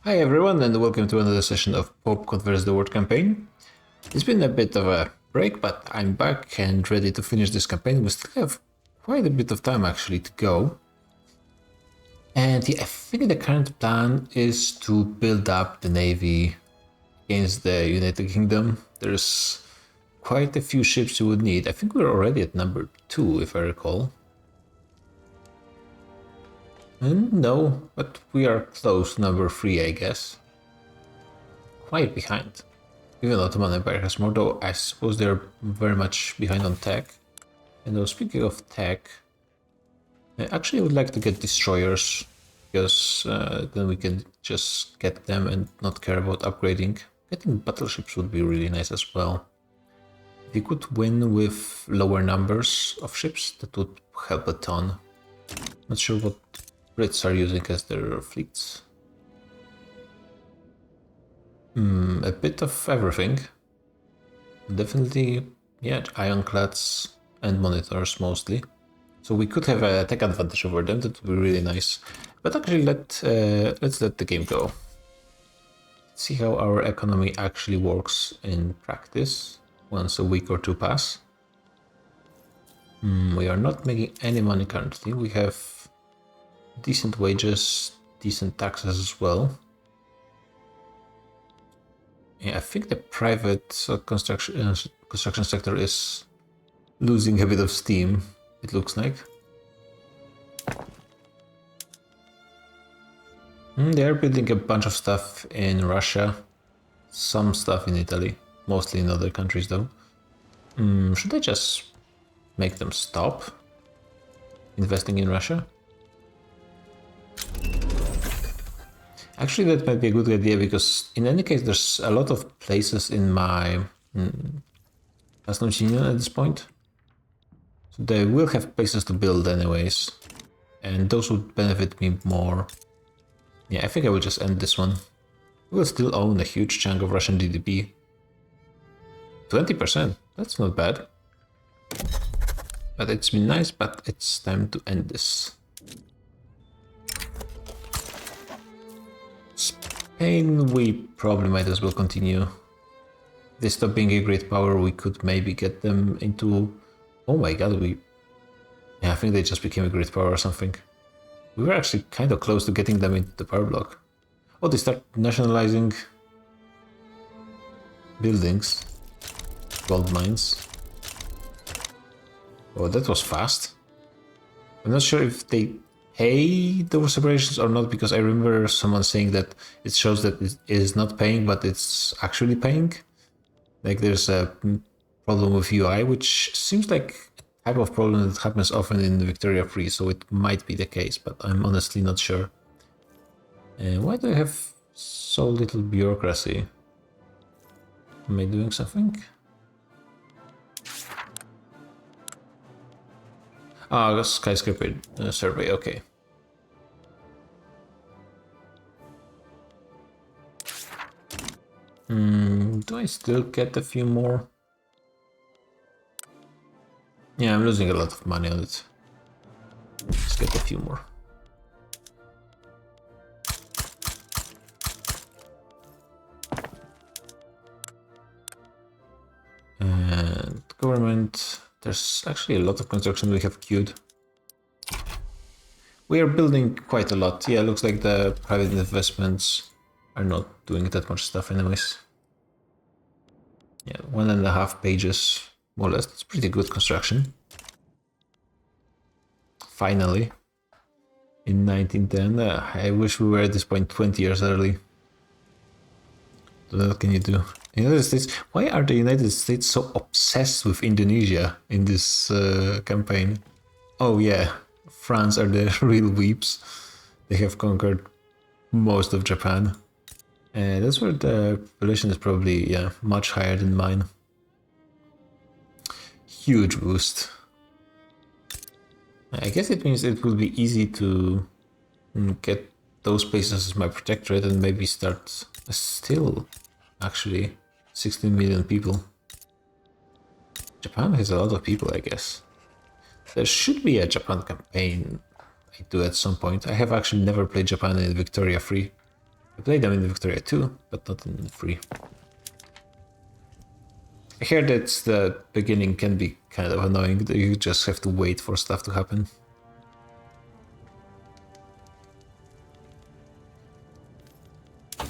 Hi everyone and welcome to another session of Pope Converts the World campaign. It's been a bit of a break, but I'm back and ready to finish this campaign. We still have quite a bit of time actually to go. And yeah, I think the current plan is to build up the navy against the United Kingdom. There's quite a few ships you would need. I think we're already at number 2 if I recall. No, but we are close to number 3 I guess. Quite behind. Even Ottoman Empire has more, though I suppose they're very much behind on tech. And though speaking of tech, I actually would like to get destroyers, because then we can just get them and not care about upgrading. Getting battleships would be really nice as well. If you could win with lower numbers of ships, that would help a ton. Not sure what Brits are using as their fleets. A bit of everything. Definitely, yeah, ironclads and monitors mostly. So we could have a tech advantage over them, that would be really nice. But actually, let's let the game go. Let's see how our economy actually works in practice once a week or two pass. We are not making any money currently. We have decent wages, decent taxes as well. Yeah, I think the private construction sector is losing a bit of steam, it looks like. They are building a bunch of stuff in Russia, some stuff in Italy, mostly in other countries though. Should I just make them stop investing in Russia? Actually, that might be a good idea, because in any case, there's a lot of places in my customs union at this point. So they will have places to build anyways, and those would benefit me more. Yeah, I think I will just end this one. We'll still own a huge chunk of Russian GDP. 20%, that's not bad. But it's been nice, but it's time to end this. Spain, we probably might as well continue. If they stop being a great power, we could maybe get them into... Oh my god, yeah, I think they just became a great power or something. We were actually kind of close to getting them into the power block. Oh, they start nationalizing buildings. Gold mines. Oh, that was fast. I'm not sure if they pay those operations or not, because I remember someone saying that it shows that it is not paying, but it's actually paying. Like there's a problem with UI, which seems like a type of problem that happens often in Victoria Free, so it might be the case, but I'm honestly not sure. Why do I have so little bureaucracy? Am I doing something? Ah, skyscraper survey, okay. Do I still get a few more? Yeah, I'm losing a lot of money on it. Let's get a few more. And government, there's actually a lot of construction we have queued. We are building quite a lot. Yeah, looks like the private investments are not doing that much stuff anyways. Yeah, 1.5 pages, more or less. That's pretty good construction. Finally. In 1910. I wish we were at this point 20 years early. What can you do? United States. Why are the United States so obsessed with Indonesia in this campaign? Oh yeah, France are the real weeps. They have conquered most of Japan. And that's where the population is probably, yeah, much higher than mine. Huge boost. I guess it means it will be easy to get those places as my protectorate and maybe start still, actually, 16 million people. Japan has a lot of people, I guess. There should be a Japan campaign I do at some point. I have actually never played Japan in Victoria Free. I played them in Victoria too, but not in 3. I hear that the beginning can be kind of annoying, that you just have to wait for stuff to happen.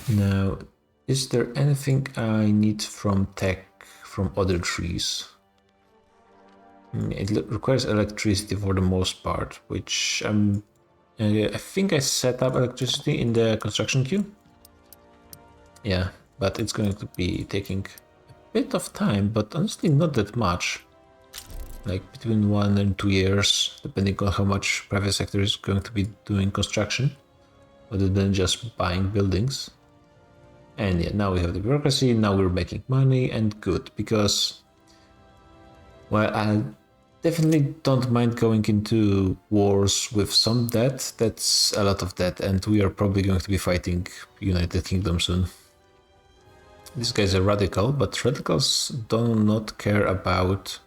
Now, is there anything I need from tech from other trees? It requires electricity for the most part, which I think I set up electricity in the construction queue. Yeah, but it's going to be taking a bit of time, but honestly not that much. Like between 1 and 2 years, depending on how much private sector is going to be doing construction, other than just buying buildings. And yeah, now we have the bureaucracy, now we're making money, and good, because, well, I definitely don't mind going into wars with some debt. That's a lot of debt, and we are probably going to be fighting United Kingdom soon. This guy's a radical, but radicals do not care about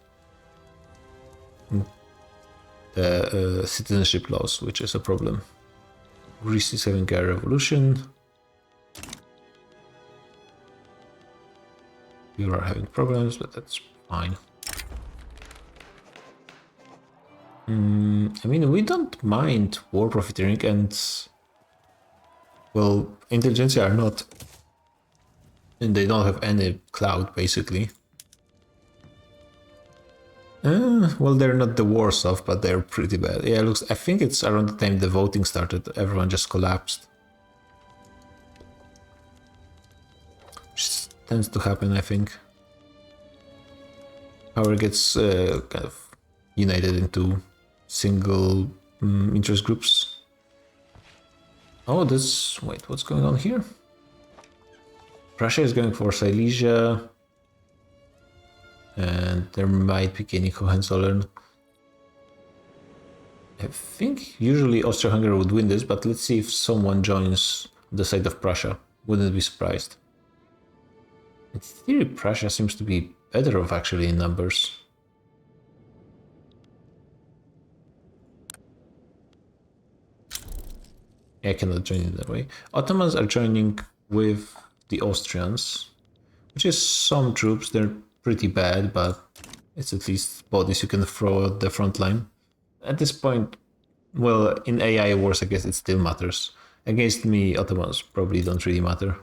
the citizenship laws, which is a problem. Greece is having a revolution. We are having problems, but that's fine. I mean, we don't mind war profiteering, and, well, intelligentsia are not, and they don't have any clout, basically. Well, they're not the worst off, but they're pretty bad. Yeah, looks. I think it's around the time the voting started, everyone just collapsed. Which tends to happen, I think. Power gets kind of united into single interest groups. Oh, this... wait, what's going on here? Prussia is going for Silesia. And there might be gaining Hohenzollern. I think usually Austria-Hungary would win this, but let's see if someone joins the side of Prussia. Wouldn't be surprised. In theory, Prussia seems to be better off actually in numbers. I cannot join in that way. Ottomans are joining with the Austrians, which is some troops. They're pretty bad, but it's at least bodies you can throw at the front line. At this point, well, in AI wars, I guess it still matters. Against me, Ottomans probably don't really matter.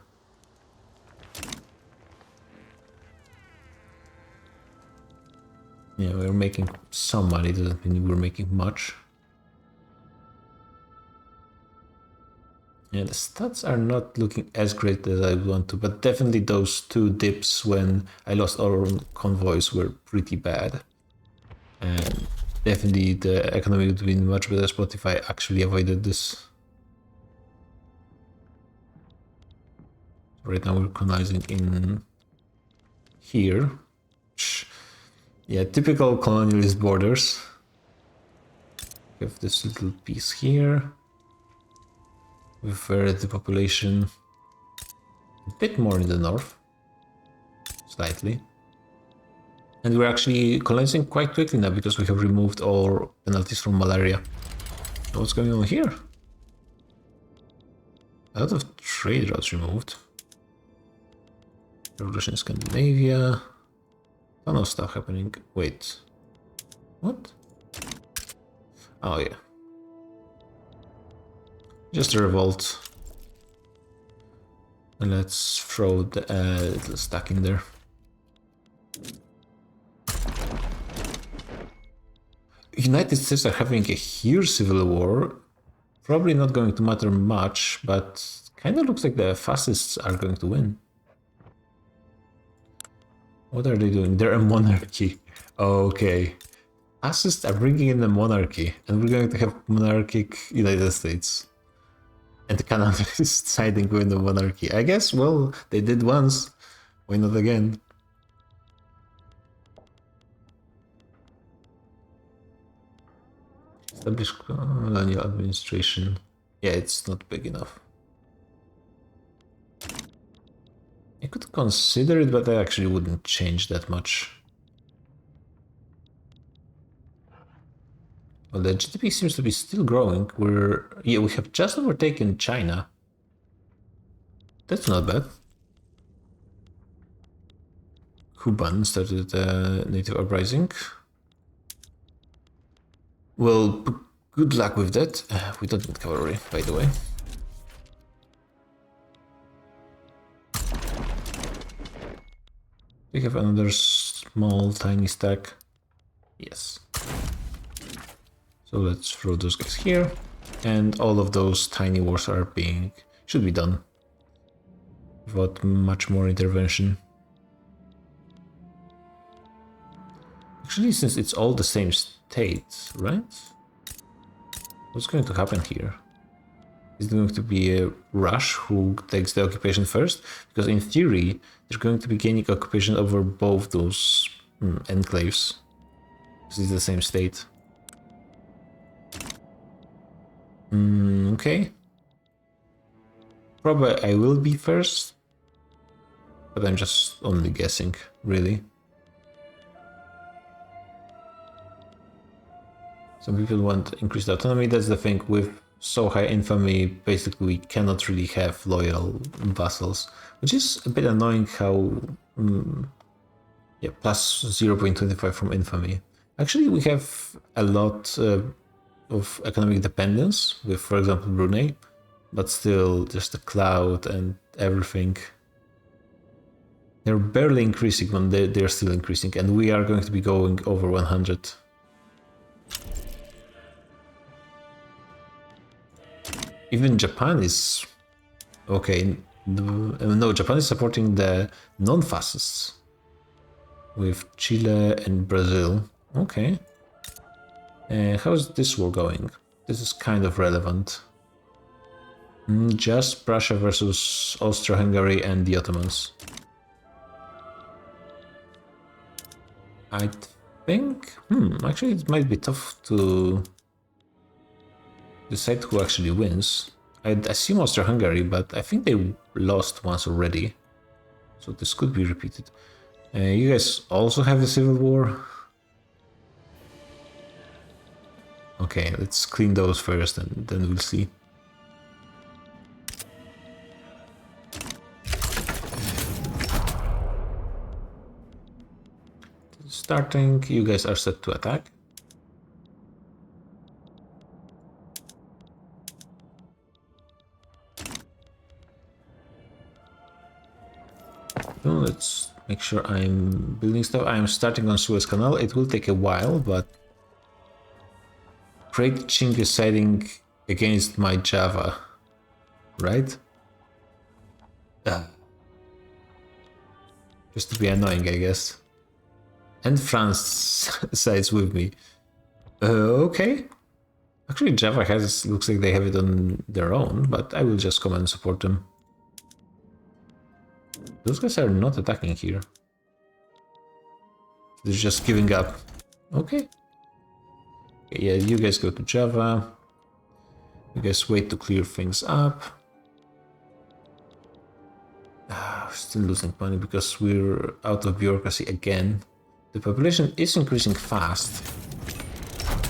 Yeah, we're making some money, doesn't mean we're making much. Yeah, the stats are not looking as great as I want to, but definitely those 2 dips when I lost our convoys were pretty bad. And definitely the economy would be in a much better spot if I actually avoided this. Right now we're colonizing in here. Yeah, typical colonialist borders. We have this little piece here. We've varied the population a bit more in the north. Slightly. And we're actually colonizing quite quickly now because we have removed all penalties from malaria. What's going on here? A lot of trade routes removed. Revolution in Scandinavia. Ton of stuff happening. Wait. What? Oh yeah. Just a revolt. And let's throw the little stack in there. United States are having a huge civil war. Probably not going to matter much, but kind of looks like the fascists are going to win. What are they doing? They're a monarchy. Okay. Fascists are bringing in a monarchy, and we're going to have monarchic United States. And Canada is siding with the monarchy. I guess, well, they did once. Why not again? Establish colonial administration. Yeah, it's not big enough. I could consider it, but I actually wouldn't change that much. Well, the GDP seems to be still growing. We have just overtaken China. That's not bad. Kuban started the native uprising. Well, good luck with that. We don't need cavalry, by the way. We have another small, tiny stack. Yes. So let's throw those guys here. And all of those tiny wars should be done. Without much more intervention. Actually, since it's all the same state, right? What's going to happen here? Is it going to be a rush who takes the occupation first? Because in theory, they're going to be gaining occupation over both those enclaves. This is the same state. Okay. Probably I will be first. But I'm just only guessing, really. Some people want increased autonomy. That's the thing. With so high infamy, basically we cannot really have loyal vassals. Which is a bit annoying how... yeah, plus 0.25 from infamy. Actually, we have a lot of economic dependence with, for example, Brunei. But still, just the cloud and everything. They're barely increasing when they're still increasing. And we are going to be going over 100. Even Japan is... okay, no, Japan is supporting the non-fascists. With Chile and Brazil. Okay. How's this war going? This is kind of relevant. Just Prussia versus Austro-Hungary and the Ottomans. I think... actually it might be tough to decide who actually wins. I'd assume Austro-Hungary, but I think they lost once already. So this could be repeated. You guys also have the civil war? Okay, let's clean those first and then we'll see. Starting, you guys are set to attack. So let's make sure I'm building stuff. I'm starting on Suez Canal. It will take a while, but Great Qing is siding against my Java, right? Just to be annoying, I guess. And France sides with me. Okay. Actually, Java looks like they have it on their own, but I will just come and support them. Those guys are not attacking here. They're just giving up. Okay. Yeah, you guys go to Java. You guys wait to clear things up. Still losing money because we're out of bureaucracy again. The population is increasing fast,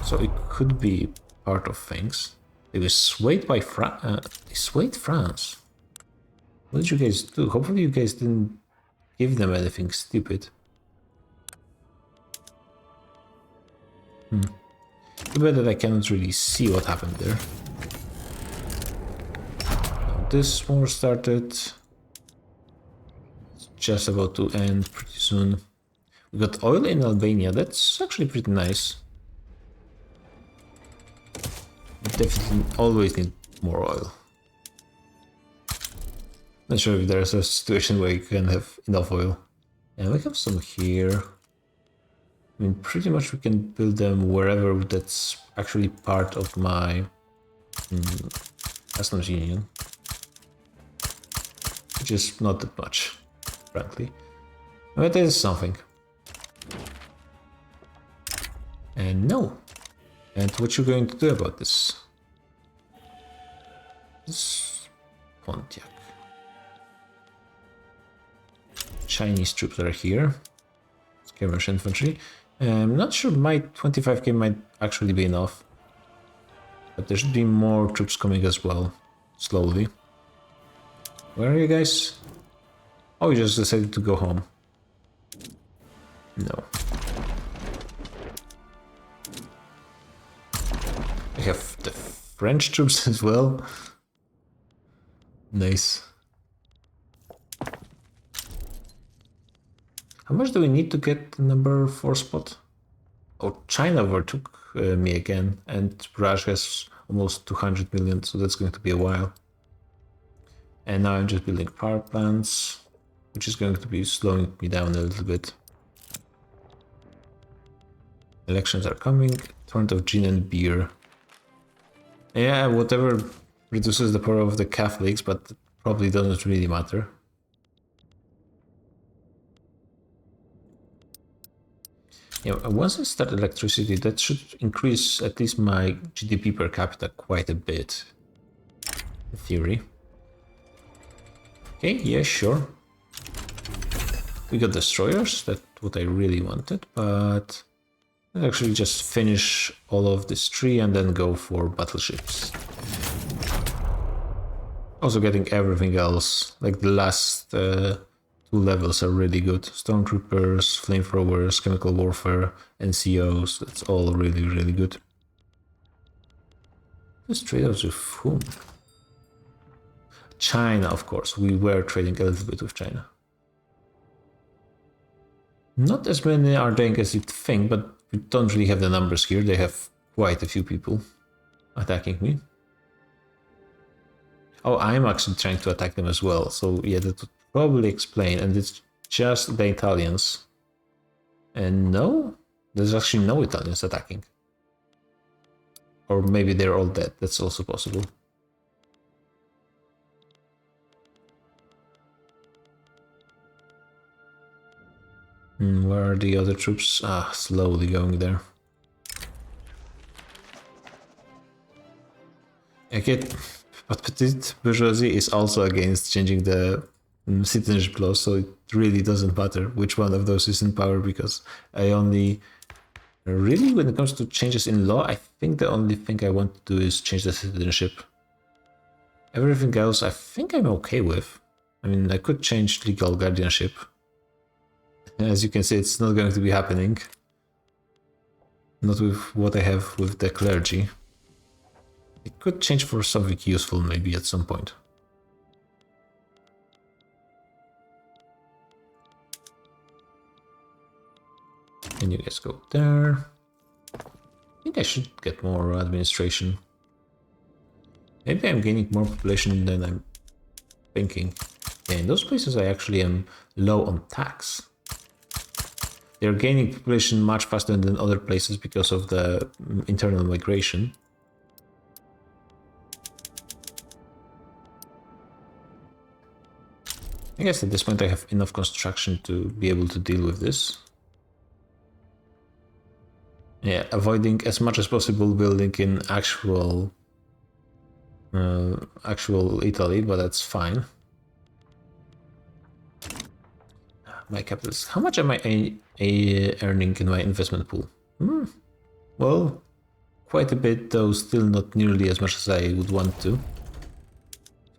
so it could be part of things. They were swayed by they swayed France. What did you guys do? Hopefully you guys didn't give them anything stupid. Too bad that I cannot really see what happened there. Now this war started. It's just about to end pretty soon. We got oil in Albania. That's actually pretty nice. Definitely always need more oil. Not sure if there's a situation where you can have enough oil. And we have some here. I mean, pretty much we can build them wherever that's actually part of my customs union. Which is not that much, frankly. But it is something. And no. And what you going to do about this? This Pontiac. Chinese troops are here. Skirmish infantry. I'm not sure my 25k might actually be enough. But there should be more troops coming as well. Slowly. Where are you guys? Oh, you just decided to go home. No. I have the French troops as well. Nice. How much do we need to get the number 4 spot? Oh, China overtook me again, and Russia has almost 200 million, so that's going to be a while. And now I'm just building power plants, which is going to be slowing me down a little bit. Elections are coming. Torrent of gin and beer. Yeah, whatever reduces the power of the Catholics, but probably doesn't really matter. Yeah, once I start electricity, that should increase at least my GDP per capita quite a bit. In theory. Okay, yeah, sure. We got destroyers, that's what I really wanted, but I'll actually just finish all of this tree and then go for battleships. Also getting everything else, like the last 2 levels are really good. Stormtroopers, flamethrowers, chemical warfare, NCOs, that's all really, really good. This trade-offs with whom? China, of course. We were trading a little bit with China. Not as many are dying as you'd think, but we don't really have the numbers here. They have quite a few people attacking me. Oh, I'm actually trying to attack them as well. So yeah, that would probably explain. And it's just the Italians. And no, there's actually no Italians attacking. Or maybe they're all dead. That's also possible. Where are the other troops? Ah, slowly going there. Okay, but petite bourgeoisie is also against changing the citizenship law, so it really doesn't matter which one of those is in power, because I only... Really, when it comes to changes in law, I think the only thing I want to do is change the citizenship. Everything else I think I'm okay with. I mean, I could change legal guardianship. As you can see, it's not going to be happening. Not with what I have with the clergy. It could change for something useful maybe at some point. And you guys go there. I think I should get more administration. Maybe I'm gaining more population than I'm thinking. Yeah, in those places I actually am low on tax. They're gaining population much faster than other places because of the internal migration. I guess at this point I have enough construction to be able to deal with this. Yeah, avoiding as much as possible building in actual Italy, but that's fine. My capitals. How much am I earning in my investment pool? Well, quite a bit, though still not nearly as much as I would want to.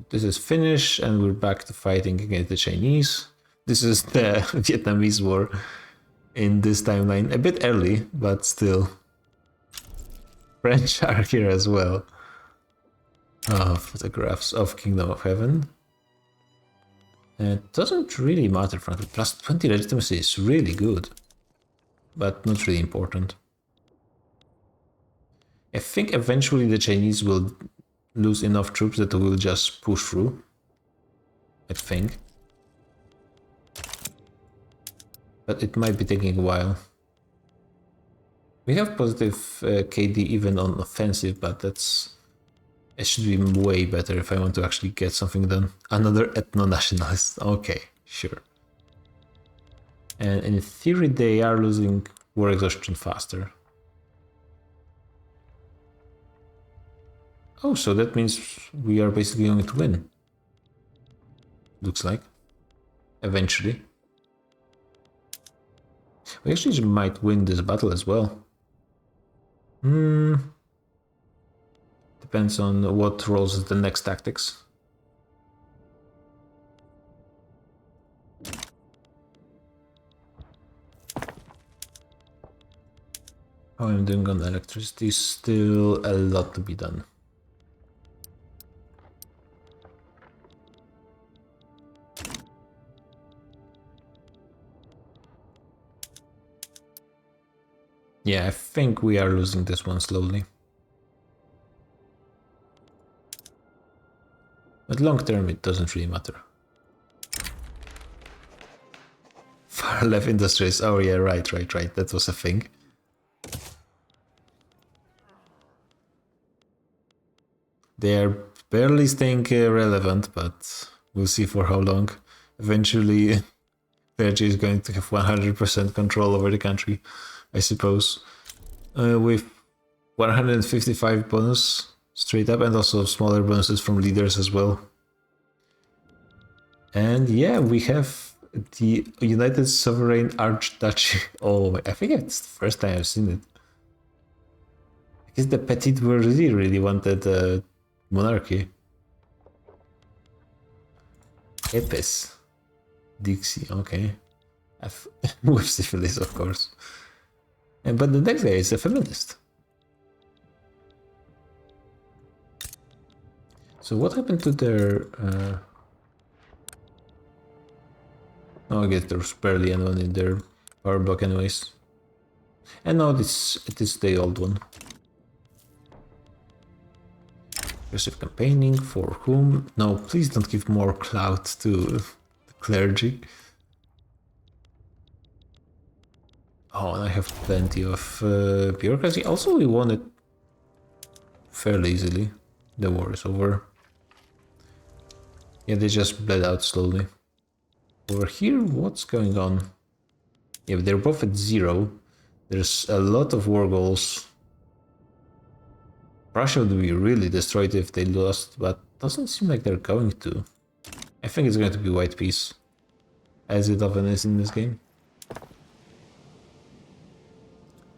This is finished, and we're back to fighting against the Chinese. This is the Vietnamese war in this timeline. A bit early, but still. French are here as well. Oh, photographs of Kingdom of Heaven. It doesn't really matter, frankly. Plus 20 legitimacy is really good, but not really important. I think eventually the Chinese will lose enough troops that will just push through. I think. But it might be taking a while. We have positive KD even on offensive, but it should be way better if I want to actually get something done. Another ethno-nationalist. Okay, sure. And in theory, they are losing war exhaustion faster. Oh, so that means we are basically going to win. Looks like. Eventually. We actually might win this battle as well. Depends on what rolls the next tactics. How I'm doing on electricity, still a lot to be done. Yeah, I think we are losing this one slowly. But long term, it doesn't really matter. Far left industries. Oh yeah, right. That was a thing. They are barely staying relevant, but we'll see for how long. Eventually, Vergy is going to have 100% control over the country, I suppose. With 155 bonus straight up, and also smaller bonuses from leaders as well. And yeah, we have the United Sovereign Archduchy. Oh, I think it's the first time I've seen it. I guess the Petit Bourgeoisie really wanted monarchy. Epes. Dixie, okay. With syphilis, of course. But the next guy is a feminist. So what happened to their... Oh, I guess there's barely anyone in their power block anyways. And no, it is the old one. Aggressive campaigning, for whom? No, please don't give more clout to the clergy. Oh, and I have plenty of bureaucracy. Also, we won it fairly easily. The war is over. Yeah, they just bled out slowly. Over here, what's going on? Yeah, they're both at 0. There's a lot of war goals. Russia would be really destroyed if they lost, but doesn't seem like they're going to. I think it's going to be white peace, as it often is in this game.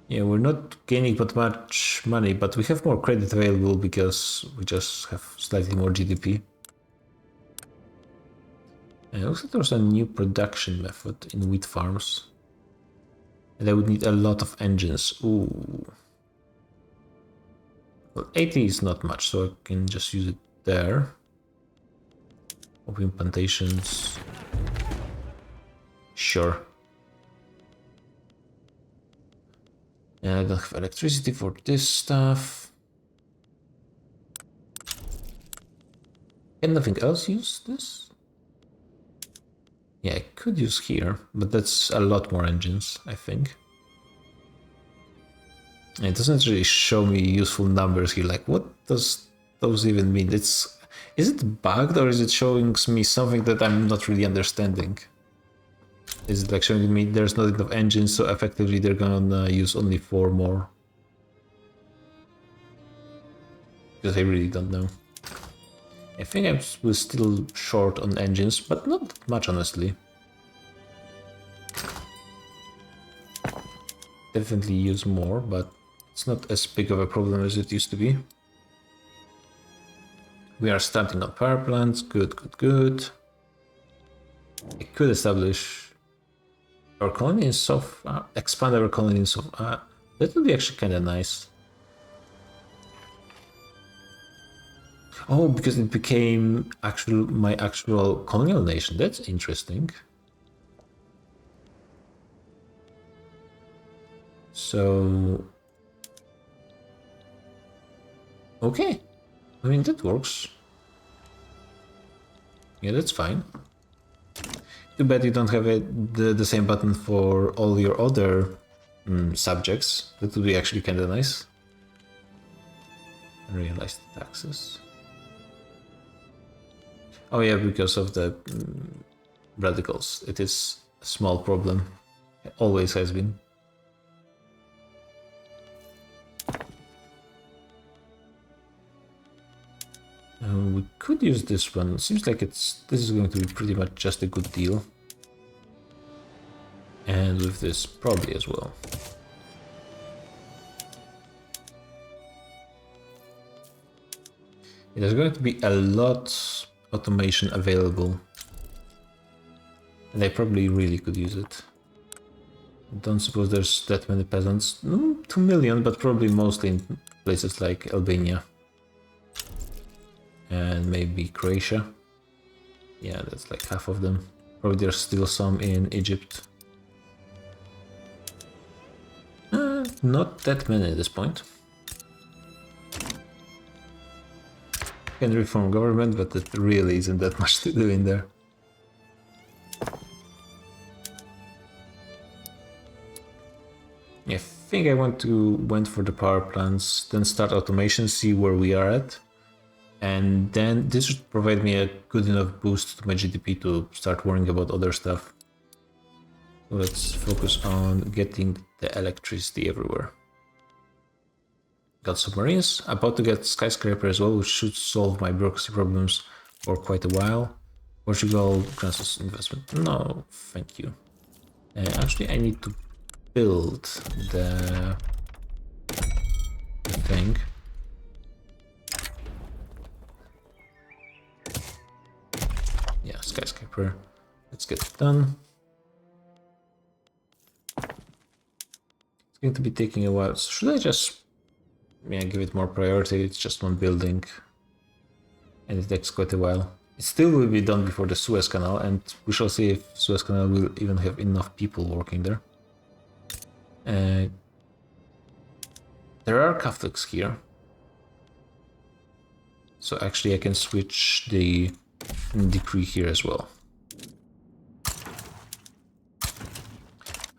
Yeah, we're not gaining that much money, but we have more credit available because we just have slightly more GDP. And it looks like there's a new production method in wheat farms. And I would need a lot of engines. Ooh. Well, 80 is not much, so I can just use it there. Opium plantations. Sure. And I don't have electricity for this stuff. Can nothing else use this? Yeah, I could use here, but that's a lot more engines, I think. It doesn't really show me useful numbers here, like what does those even mean? Is it bugged or is it showing me something that I'm not really understanding? Is it like showing me there's not enough engines, so effectively they're gonna use only 4 more? Because I really don't know. I think I was still short on engines, but not that much, honestly. Definitely use more, but it's not as big of a problem as it used to be. We are starting on power plants. Good. I could establish our colonies of expand our colonies of that would be actually kind of nice. Oh, because it became my actual colonial nation. That's interesting. So okay, I mean that works. Yeah, that's fine. Too bad you don't have the same button for all your other subjects. That would be actually kind of nice. Realized taxes. Oh yeah, because of the radicals. It is a small problem. It always has been. We could use this one. Seems like this is going to be pretty much just a good deal. And with this probably as well. There's going to be a lot automation available. And I probably really could use it. Don't suppose there's that many peasants. 2 million, but probably mostly in places like Albania. And maybe Croatia. Yeah, that's like half of them. Probably there's still some in Egypt. Not that many at this point. Can reform government, but it really isn't that much to do in there. I think I went for the power plants, then start automation, see where we are at. And then this should provide me a good enough boost to my GDP to start worrying about other stuff. Let's focus on getting the electricity everywhere. Got submarines, about to get skyscraper as well, which should solve my bureaucracy problems for quite a while. Portugal grants us investment. No, thank you. Actually, I need to build the thing. Yeah, skyscraper. Let's get it done. It's going to be taking a while. So should I just give it more priority? It's just one building. And it takes quite a while. It still will be done before the Suez Canal, and we shall see if Suez Canal will even have enough people working there. There are Catholics here. So actually I can switch the decree here as well.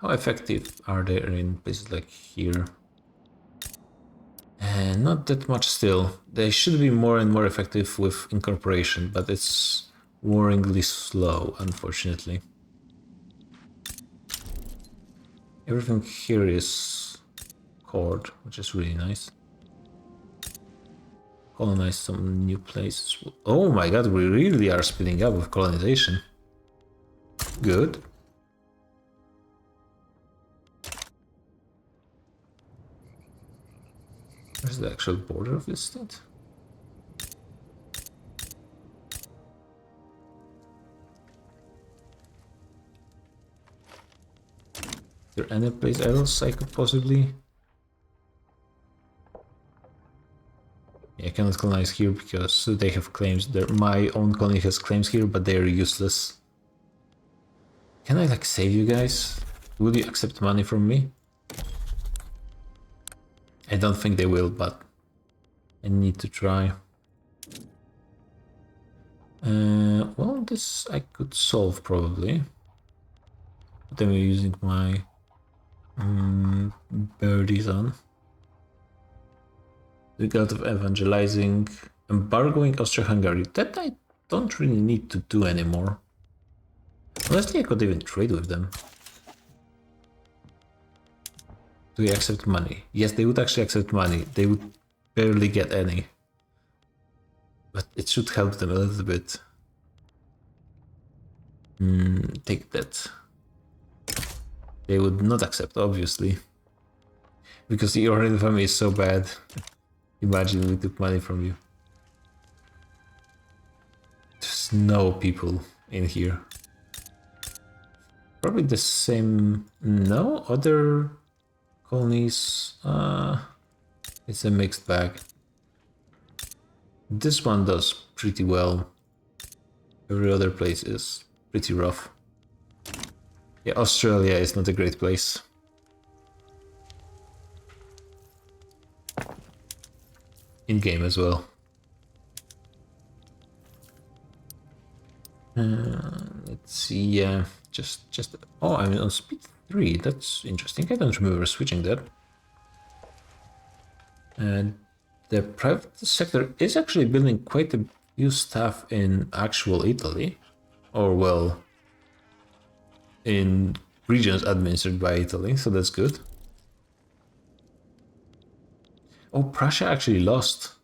How effective are they in places like here? Not that much still. They should be more and more effective with incorporation, but it's worryingly slow, unfortunately. Everything here is cord, which is really nice. Colonize some new places. Oh my god, we really are speeding up with colonization. Good. Where's the actual border of this state? Is there any place else I could possibly... Yeah, I cannot colonize here because they have claims. My own colony has claims here, but they are useless. Can I like save you guys? Will you accept money from me? I don't think they will, but I need to try. Well, this I could solve probably. But then we're using my birdies on. The god of evangelizing, embargoing Austria-Hungary. That I don't really need to do anymore. Honestly, I could even trade with them. Do they accept money? Yes, they would actually accept money. They would barely get any. But it should help them a little bit. Take that. They would not accept, obviously. Because your infamy is so bad. Imagine we took money from you. There's no people in here. Probably the same... No? Other colonies... it's a mixed bag. This one does pretty well. Every other place is pretty rough. Yeah, Australia is not a great place. In game as well. Let's see. Yeah, just. Oh, I'm on speed 3. That's interesting. I don't remember switching that. And the private sector is actually building quite a few stuff in actual Italy, or well, in regions administered by Italy. So that's good. Oh, Prussia actually lost.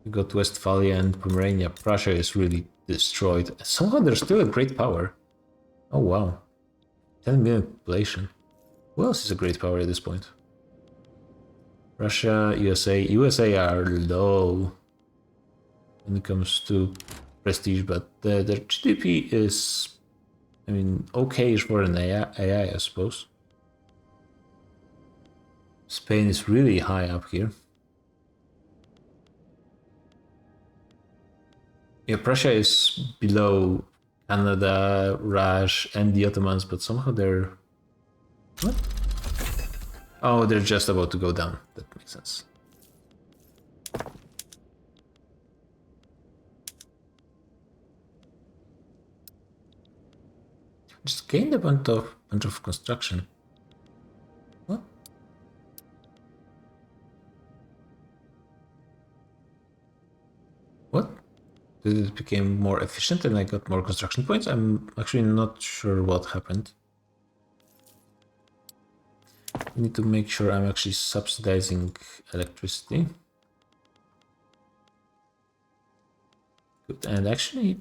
We got Westphalia and Pomerania. Prussia is really destroyed. Somehow they're still a great power. Oh wow. 10 million population. Who else is a great power at this point? Russia, USA. USA are low when it comes to prestige, but their GDP is, I mean, okay for an AI, I suppose. Spain is really high up here. Yeah, Prussia is below Canada, Raj, and the Ottomans, but somehow they're... What? Oh, they're just about to go down. That makes sense. Just gained a bunch of construction. What? What? Did it become more efficient and I got more construction points? I'm actually not sure what happened. I need to make sure I'm actually subsidizing electricity. Good. And actually,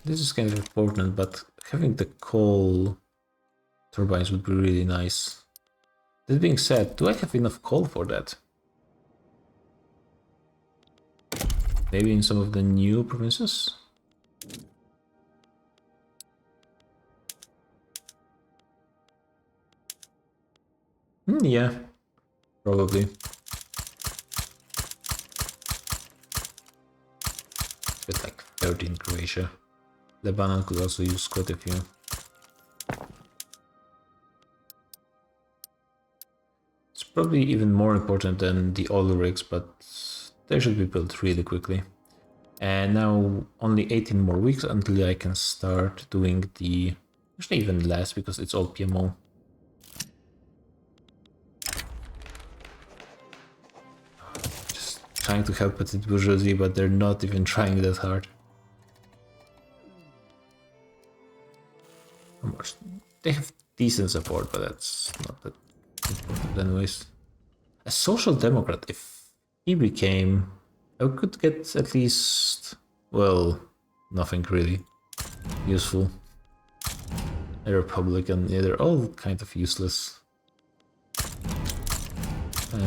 this is kind of important, but having the coal turbines would be really nice. That being said, do I have enough coal for that? Maybe in some of the new provinces? Yeah, probably. But like 13 Croatia. Lebanon could also use quite a few. It's probably even more important than the oil rigs, but they should be built really quickly. And now only 18 more weeks until I can start doing the... Actually even less, because it's all PMO. Just trying to help petite bourgeoisie, but they're not even trying that hard. How much? They have decent support, but that's not that important anyways. A social democrat, if he became... I could get at least... well, nothing really useful. A Republican, yeah, they're all kind of useless.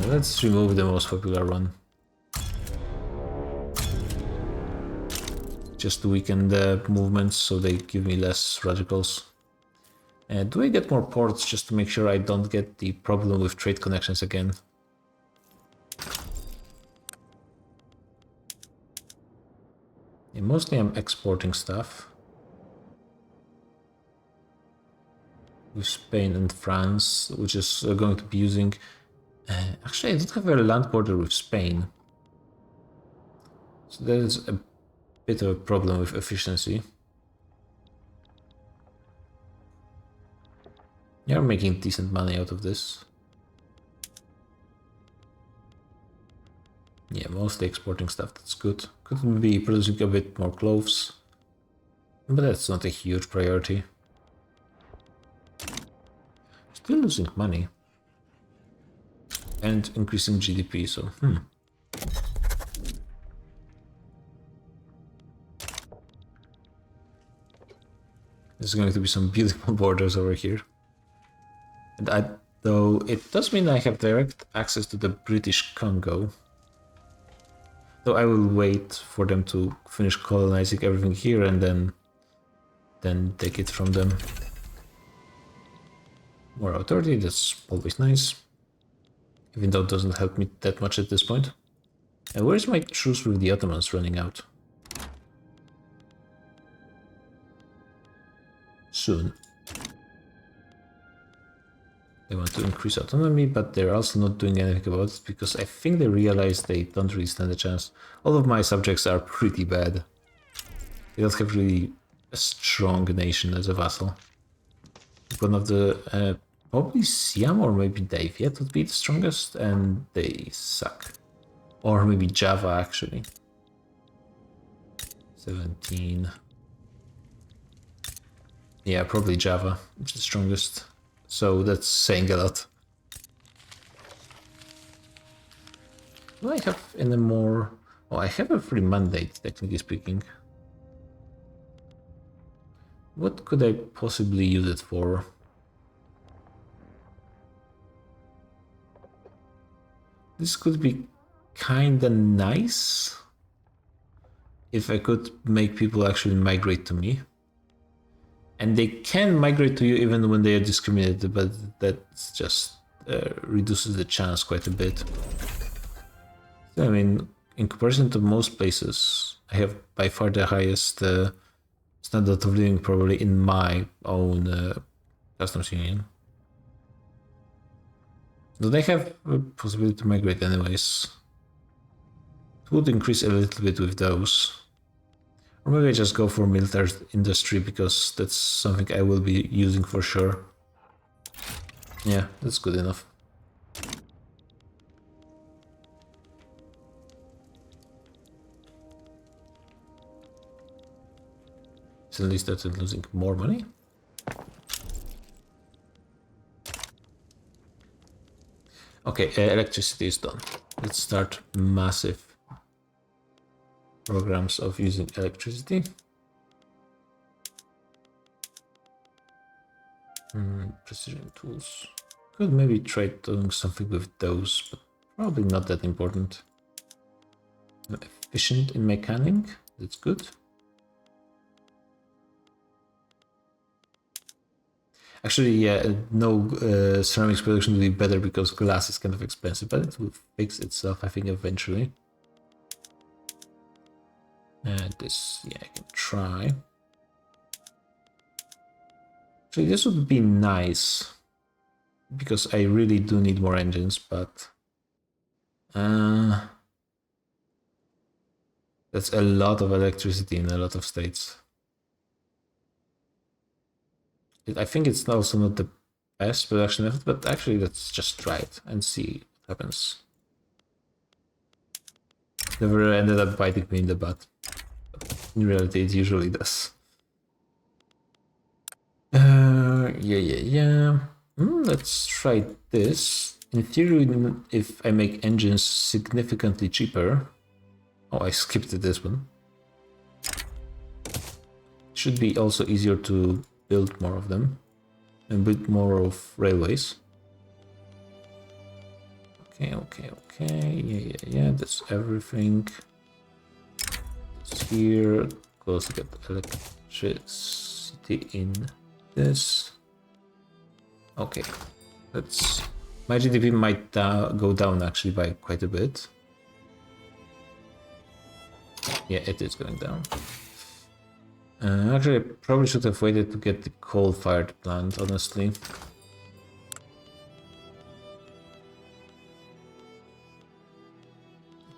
Let's remove the most popular one. Just to weaken the movements so they give me less radicals. Do I get more ports just to make sure I don't get the problem with trade connections again? Yeah, mostly I'm exporting stuff. With Spain and France, which is going to be using... actually, I don't have a land border with Spain. So that is a bit of a problem with efficiency. You're making decent money out of this. Yeah, mostly exporting stuff, that's good. Could be producing a bit more clothes. But that's not a huge priority. Still losing money. And increasing GDP, so There's going to be some beautiful borders over here. And though it does mean I have direct access to the British Congo. Though I will wait for them to finish colonizing everything here and then take it from them. More authority, that's always nice. Even though it doesn't help me that much at this point. And where's my truce with the Ottomans running out? Soon. They want to increase autonomy, but they're also not doing anything about it because I think they realize they don't really stand a chance. All of my subjects are pretty bad. They don't have really a strong nation as a vassal. One of the... probably Siam or maybe Daviet would be the strongest, and they suck. Or maybe Java, actually. 17... Yeah, probably Java, which is the strongest. So that's saying a lot. Do I have any more... Oh, I have a free mandate, technically speaking. What could I possibly use it for? This could be kinda nice. If I could make people actually migrate to me. And they can migrate to you even when they are discriminated, but that just reduces the chance quite a bit. So, I mean, in comparison to most places, I have by far the highest standard of living probably in my own customs union. Do they have a possibility to migrate anyways? It would increase a little bit with those. Or maybe I just go for military industry because that's something I will be using for sure. Yeah, that's good enough. Suddenly started losing more money. Okay, electricity is done. Let's start massive programs of using electricity. Precision tools. Could maybe try doing something with those, but probably not that important. I'm efficient in my canning. That's good. Actually, yeah, no ceramics production will be better because glass is kind of expensive, but it will fix itself, I think, eventually. And this, yeah, I can try. Actually, this would be nice because I really do need more engines, but that's a lot of electricity in a lot of states. I think it's also not the best production method, but actually let's just try it and see what happens. Never ended up biting me in the butt. But in reality, it usually does. Yeah. Let's try this. In theory, if I make engines significantly cheaper... Oh, I skipped this one. It should be also easier to build more of them and build more of railways. Okay. Yeah, that's everything. It's here. Close to get electricity in this. Okay, that's... My GDP might go down actually by quite a bit. Yeah, it is going down. Actually, I probably should have waited to get the coal-fired plant, honestly.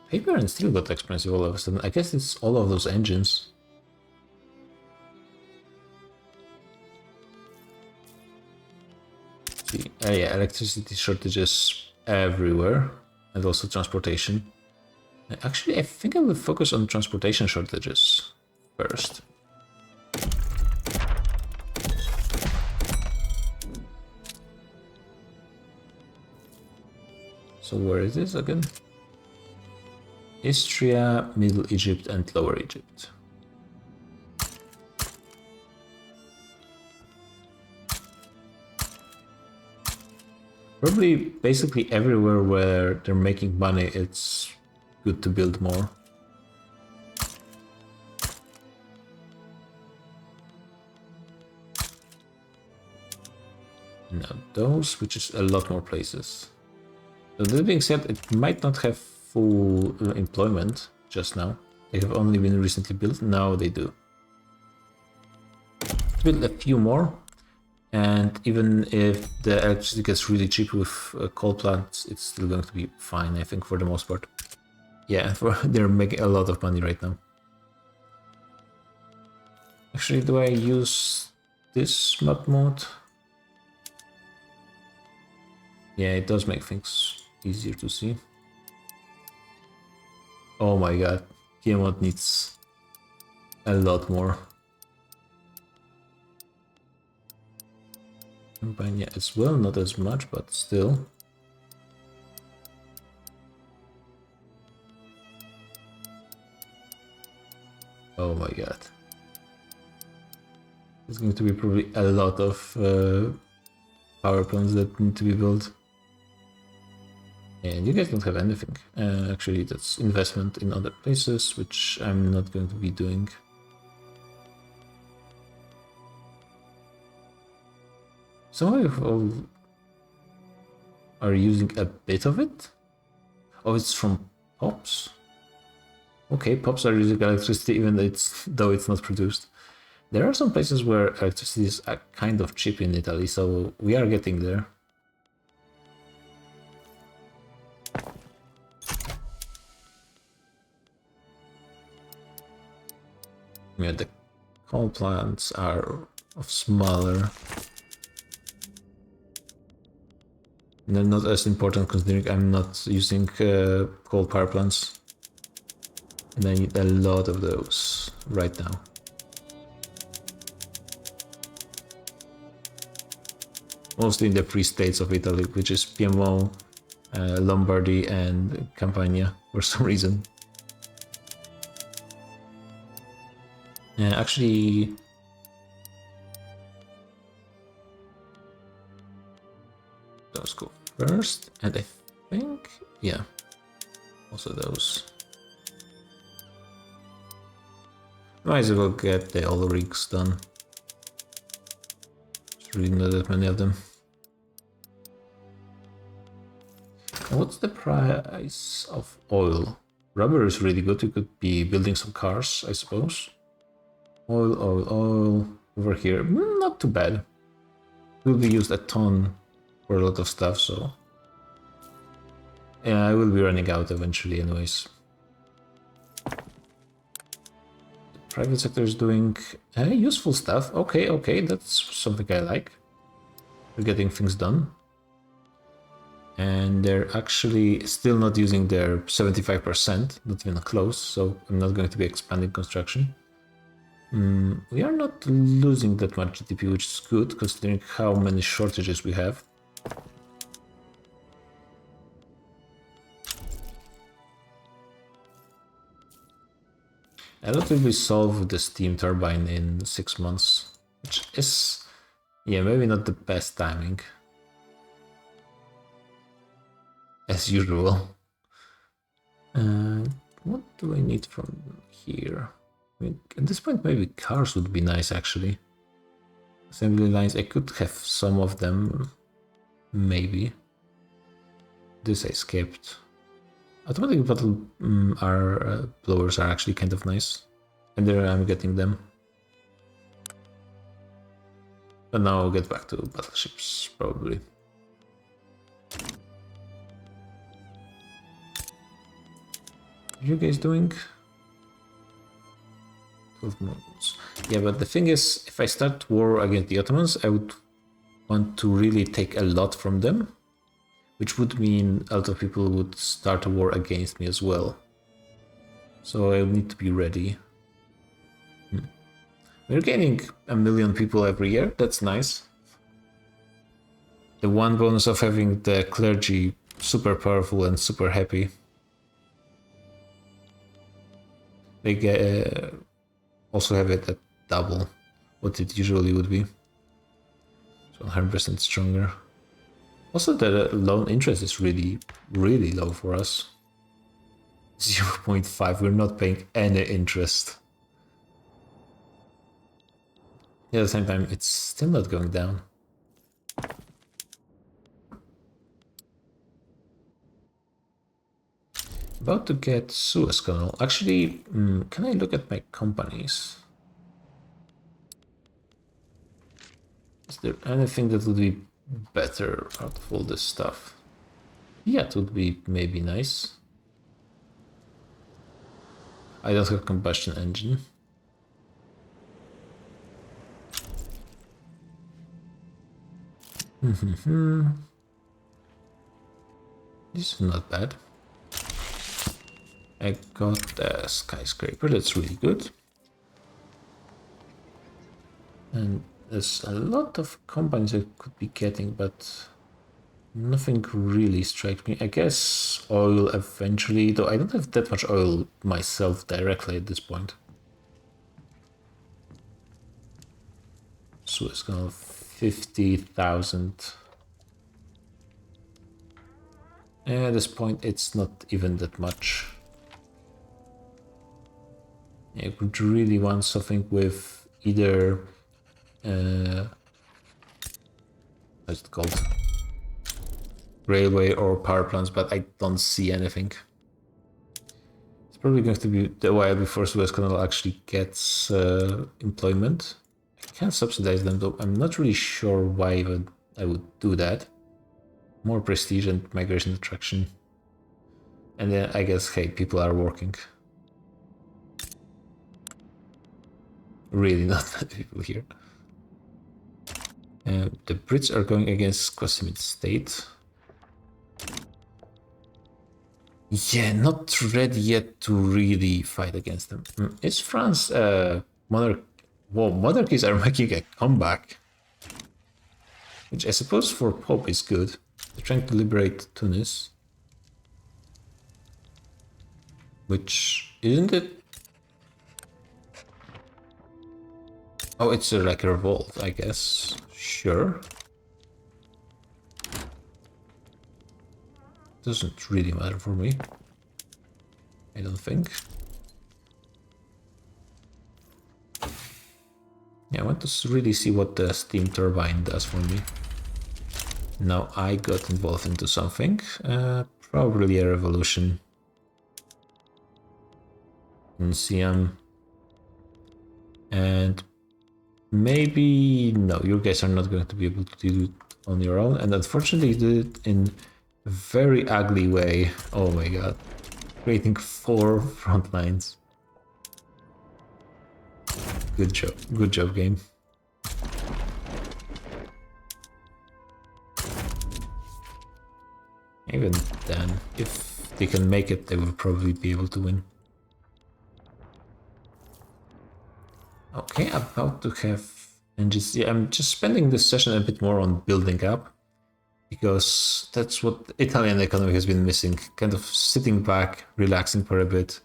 Paper and steel got expensive all of a sudden. I guess it's all of those engines. See, yeah, electricity shortages everywhere, and also transportation. Actually, I think I will focus on transportation shortages first. So where is this again? Istria, Middle Egypt, and Lower Egypt. Probably basically everywhere where they're making money, it's good to build more. Now those, which is a lot more places. So that being said, it might not have full employment just now. They have only been recently built, now they do. Build a few more, and even if the electricity gets really cheap with coal plants, it's still going to be fine, I think, for the most part. Yeah, they're making a lot of money right now. Actually, do I use this map mode? Yeah, it does make things easier to see. Oh my god, Tiamat needs a lot more. Campania as well, not as much, but still. Oh my god. There's going to be probably a lot of power plants that need to be built. And you guys don't have anything. Actually, that's investment in other places, which I'm not going to be doing. Some of you are using a bit of it? Oh, it's from pops? Okay, pops are using electricity even though it's not produced. There are some places where electricity is kind of cheap in Italy, so we are getting there. Yeah, the coal plants are of smaller. They're not as important considering I'm not using coal power plants. And I need a lot of those right now. Mostly in the free states of Italy, which is Piedmont, Lombardy and Campania for some reason. Actually, those go first, and I think, yeah, also those. Might as well get the oil rigs done. There's really not that many of them. And what's the price of oil? Rubber is really good. You could be building some cars, I suppose. Oil. Over here, not too bad. It will be used a ton for a lot of stuff, so... Yeah, I will be running out eventually anyways. The private sector is doing useful stuff. Okay, that's something I like. We're getting things done. And they're actually still not using their 75%, not even close, so I'm not going to be expanding construction. We are not losing that much GDP, which is good, considering how many shortages we have. I don't think we solve the steam turbine in 6 months, which is, yeah, maybe not the best timing. As usual. What do I need from here? I mean, at this point, maybe cars would be nice, actually. Assembly lines, I could have some of them, maybe. This I skipped. Automatic battle blowers are actually kind of nice. And there I'm getting them. But now I'll get back to battleships, probably. What are you guys doing? 12 months. Yeah, but the thing is, if I start war against the Ottomans, I would want to really take a lot from them, which would mean a lot of people would start a war against me as well. So I need to be ready. We're gaining 1 million people every year, that's nice. The one bonus of having the clergy super powerful and super happy. They also have it at double what it usually would be. So 100% stronger. Also, the loan interest is really low for us. 0.5, we're not paying any interest. At the same time, it's still not going down. About to get Suez Canal. Actually, can I look at my companies? Is there anything that would be better out of all this stuff? Yeah, it would be maybe nice. I don't have combustion engine. This is not bad. I got a skyscraper, that's really good. And there's a lot of companies I could be getting, but nothing really strikes me. I guess oil eventually, though I don't have that much oil myself directly at this point. Suez Canal, 50,000. At this point, it's not even that much. I would really want something with either How's it called? Railway or power plants, but I don't see anything. It's probably going to be a while before Suez Canal actually gets employment. I can subsidize them though. I'm not really sure why I would do that. More prestige and migration attraction. And then I guess, hey, people are working. Really not that people here. The Brits are going against Quasimid State. Yeah, not ready yet to really fight against them. Is France monarch? Well, monarchies are making a comeback, which I suppose for Pope is good. They're trying to liberate Tunis, which isn't it? Oh, it's like a revolt, I guess. Sure. Doesn't really matter for me. I don't think. Yeah, I want to really see what the steam turbine does for me. Now I got involved into something. Probably a revolution. In Siam. And maybe... no, you guys are not going to be able to do it on your own. And unfortunately you did it in a very ugly way. Oh my god. Creating 4 front lines. Good job game. Even then, if they can make it, they will probably be able to win. Okay, about to have engines. Yeah, I'm just spending this session a bit more on building up, because that's what Italian economy has been missing. Kind of sitting back, relaxing for a bit.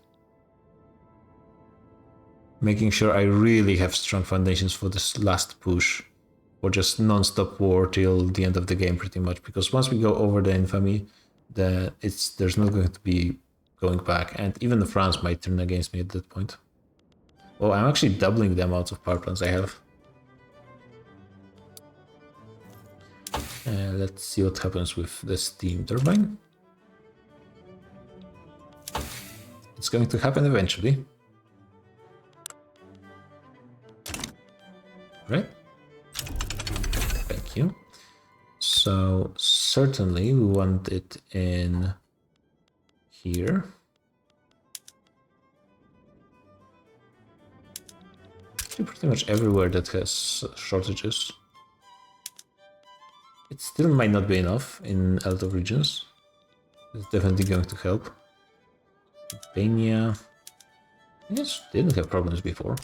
Making sure I really have strong foundations for this last push. Or just non-stop war till the end of the game pretty much. Because once we go over the infamy, there's not going to be going back. And even France might turn against me at that point. Oh, I'm actually doubling the amount of power plants I have. Let's see what happens with the steam turbine. It's going to happen eventually. Right? Thank you. So certainly we want it in here. Pretty much everywhere that has shortages. It still might not be enough in a lot of regions. It's definitely going to help. Albania. I guess didn't have problems before.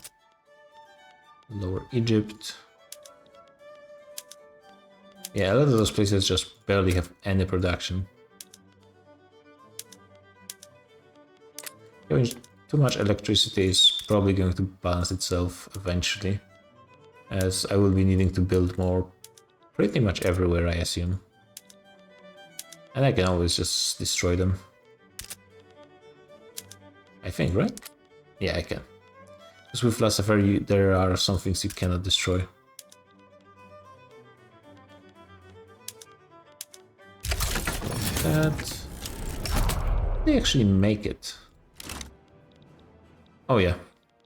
Lower Egypt. Yeah, a lot of those places just barely have any production. Too much electricity is probably going to balance itself eventually, as I will be needing to build more pretty much everywhere, I assume. And I can always just destroy them. I think, right? Yeah, I can. Because with Lassafari, there are some things you cannot destroy. That... they actually make it. Oh yeah,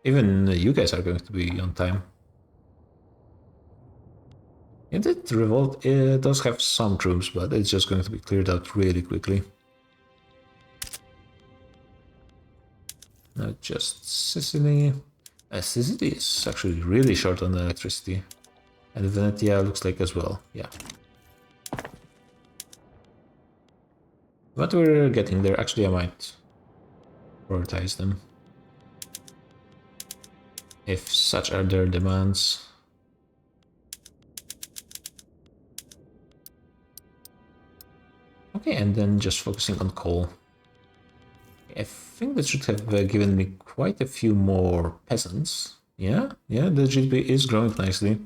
even you guys are going to be on time. And that revolt does have some troops, but it's just going to be cleared out really quickly. Not just Sicily. Sicily is actually really short on electricity. And Venetia looks like as well, yeah. But we're getting there. Actually, I might prioritize them, if such are their demands. Okay, and then just focusing on coal. I think that should have given me quite a few more peasants. Yeah, the GDP is growing nicely.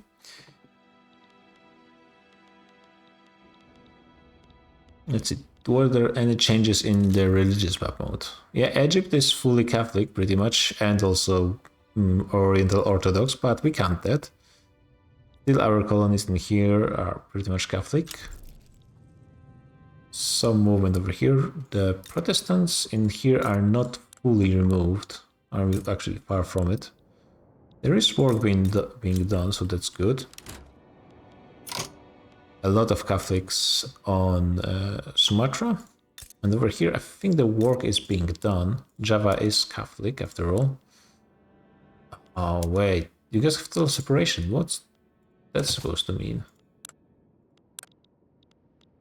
Let's see, were there any changes in the religious map mode? Yeah, Egypt is fully Catholic pretty much, and also Oriental Orthodox, but we can't that. Still, our colonies in here are pretty much Catholic. Some movement over here. The Protestants in here are not fully removed, are actually far from it. There is work being done, so that's good. A lot of Catholics on Sumatra. And over here, I think the work is being done. Java is Catholic, after all. Oh, wait. You guys have total separation. What's that supposed to mean?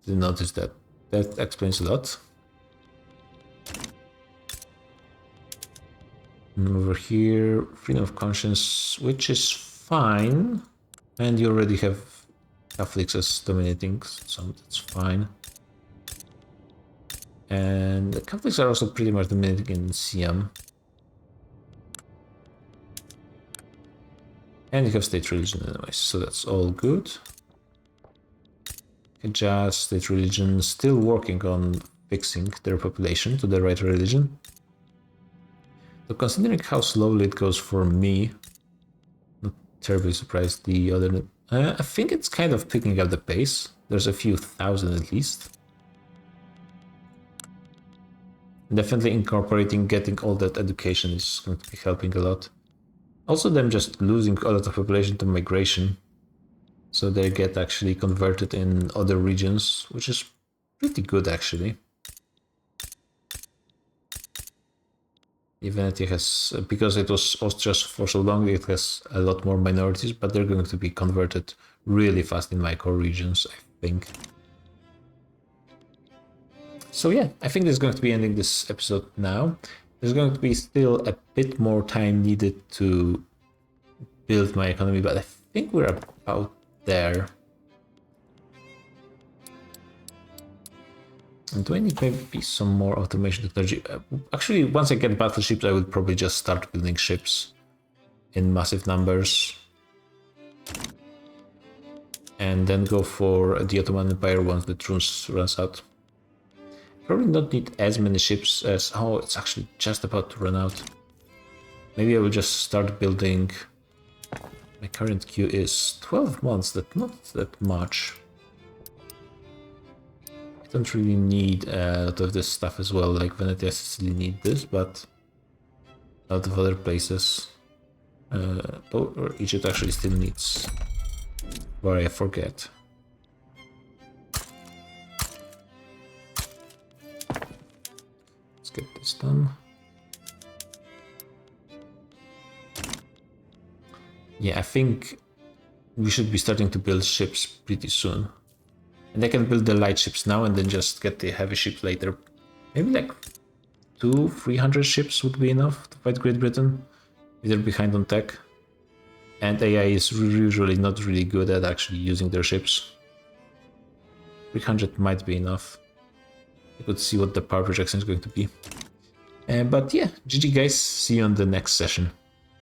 Didn't notice that. That explains a lot. And over here, freedom of conscience, which is fine. And you already have Catholics as dominating, so that's fine. And the Catholics are also pretty much dominating in Siam. And you have state religion anyways, so that's all good. Hijaz, state religion, still working on fixing their population to the right religion. So considering how slowly it goes for me, not terribly surprised the other... I think it's kind of picking up the pace. There's a few thousand at least. Definitely incorporating, getting all that education is going to be helping a lot. Also them just losing a lot of population to migration. So they get actually converted in other regions, which is pretty good actually. Even it has, because it was Austria for so long, it has a lot more minorities, but they're going to be converted really fast in my core regions, I think. So yeah, I think this is going to be ending this episode now. There's going to be still a bit more time needed to build my economy, but I think we're about there. And do I need maybe some more automation technology? Actually, once I get battleships, I would probably just start building ships in massive numbers. And then go for the Ottoman Empire once the truce runs out. Probably not need as many ships as... Oh, it's actually just about to run out. Maybe I will just start building... My current queue is 12 months, that's not that much. I don't really need a lot of this stuff as well, like Venetia, Sicily need this, but a lot of other places. Or Egypt actually still needs, where I forget. Let's get this done. Yeah, I think we should be starting to build ships pretty soon. And I can build the light ships now and then just get the heavy ships later. Maybe like 200-300 ships would be enough to fight Great Britain if they're behind on tech. And AI is usually not really good at actually using their ships. 300 might be enough. I could see what the power projection is going to be. But yeah, GG guys, see you on the next session.